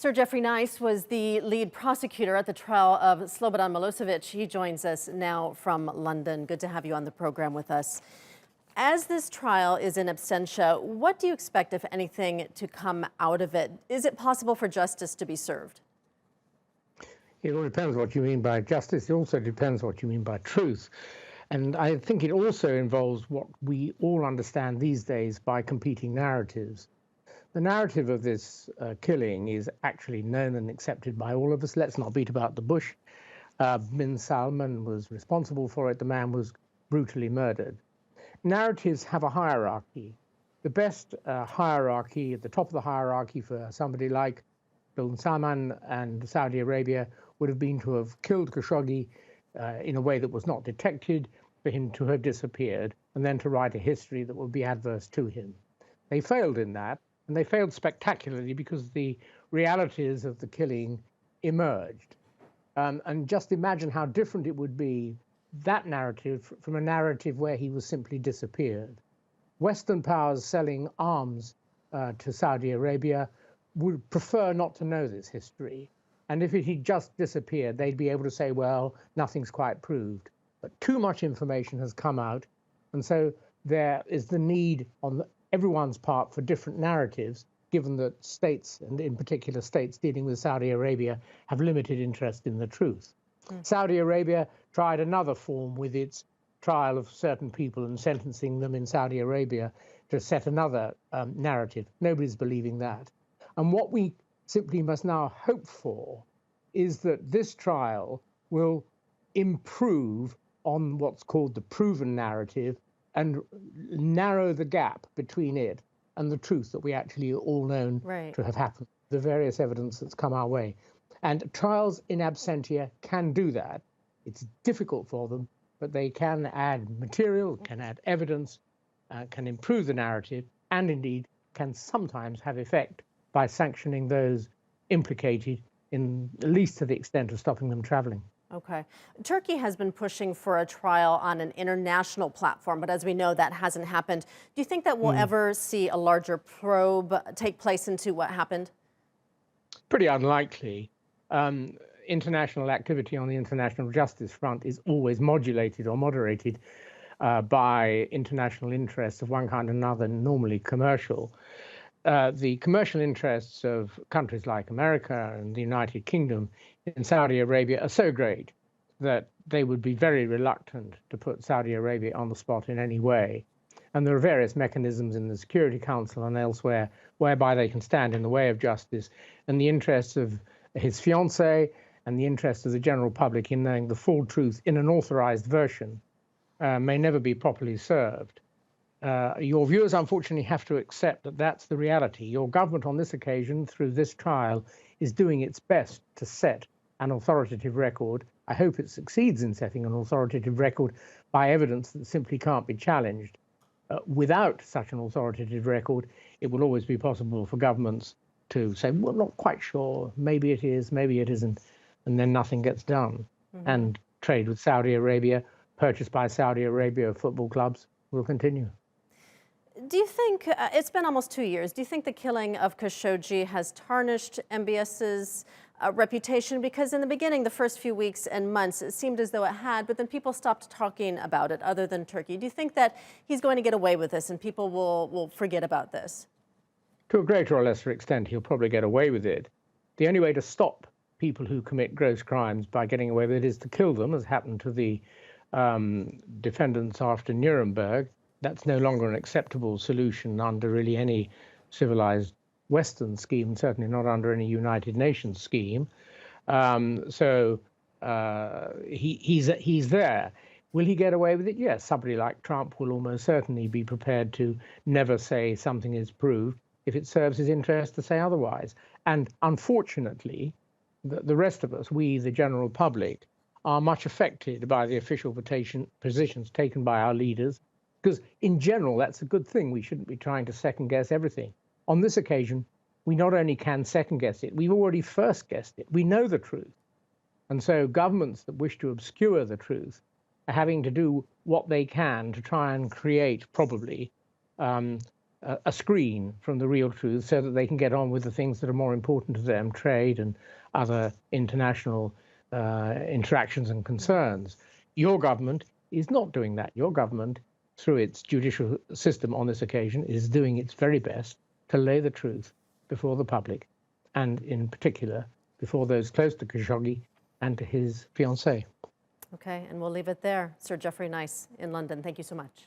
Sir Geoffrey Nice was the lead prosecutor at the trial of Slobodan Milosevic. He joins us now from London. Good to have you on the program with us. As this trial is in absentia, what do you expect, if anything, to come out of it? Is it possible for justice to be served? It all depends what you mean by justice. It also depends what you mean by truth. And I think it also involves what we all understand these days by competing narratives. The narrative of this killing is actually known and accepted by all of us. Let's not beat about the bush. Bin Salman was responsible for it. The man was brutally murdered. Narratives have a hierarchy. The best hierarchy, at the top of the hierarchy for somebody like Salman and Saudi Arabia, would have been to have killed Khashoggi in a way that was not detected, for him to have disappeared, and then to write a history that would be adverse to him. They failed in that. And they failed spectacularly because the realities of the killing emerged. And just imagine how different it would be, that narrative, from a narrative where he was simply disappeared. Western powers selling arms to Saudi Arabia would prefer not to know this history. And if it had just disappeared, they'd be able to say, well, nothing's quite proved. But too much information has come out. And so there is the need on everyone's part for different narratives, given that states, and in particular states dealing with Saudi Arabia, have limited interest in the truth. Saudi Arabia tried another form with its trial of certain people and sentencing them in Saudi Arabia to set another narrative. Nobody's believing that. And what we simply must now hope for is that this trial will improve on what's called the proven narrative and narrow the gap between it and the truth that we actually all known to have happened, the various evidence that's come our way. And trials in absentia can do that. It's difficult for them, but they can add material, can add evidence, can improve the narrative, and indeed can sometimes have effect by sanctioning those implicated, in at least to the extent of stopping them traveling. Okay. Turkey has been pushing for a trial on an international platform, but as we know, that hasn't happened. Do you think that we'll ever see a larger probe take place into what happened? Pretty unlikely. International activity on the international justice front is always modulated or moderated by international interests of one kind or another, normally commercial. The commercial interests of countries like America and the United Kingdom in Saudi Arabia are so great that they would be very reluctant to put Saudi Arabia on the spot in any way. And there are various mechanisms in the Security Council and elsewhere whereby they can stand in the way of justice, and the interests of his fiancée and the interests of the general public in knowing the full truth in an authorized version may never be properly served. Your viewers, unfortunately, have to accept that that's the reality. Your government on this occasion, through this trial, is doing its best to set an authoritative record. I hope it succeeds in setting an authoritative record by evidence that simply can't be challenged. Without such an authoritative record, it will always be possible for governments to say, well, not quite sure, maybe it is, maybe it isn't, and then nothing gets done. And trade with Saudi Arabia, purchased by Saudi Arabia football clubs, will continue. Do you think, it's been almost 2 years, do you think the killing of Khashoggi has tarnished MBS's reputation? Because in the beginning, the first few weeks and months, it seemed as though it had, but then people stopped talking about it, other than Turkey. Do you think that he's going to get away with this and people will forget about this? To a greater or lesser extent, he'll probably get away with it. The only way to stop people who commit gross crimes by getting away with it is to kill them, as happened to the defendants after Nuremberg. That's no longer an acceptable solution under really any civilized Western scheme, certainly not under any United Nations scheme. He's there. Will he get away with it? Yes, somebody like Trump will almost certainly be prepared to never say something is proved if it serves his interest to say otherwise. And unfortunately, the rest of us, we, the general public, are much affected by the official positions taken by our leaders, because in general, that's a good thing. We shouldn't be trying to second guess everything. On this occasion, we not only can second guess it, we've already first guessed it. We know the truth. And so governments that wish to obscure the truth are having to do what they can to try and create, probably, a screen from the real truth so that they can get on with the things that are more important to them, trade and other international interactions and concerns. Your government is not doing that. Your government, through its judicial system on this occasion, is doing its very best to lay the truth before the public, and in particular before those close to Khashoggi and to his fiancée. Okay, and we'll leave it there. Sir Geoffrey Nice in London, thank you so much.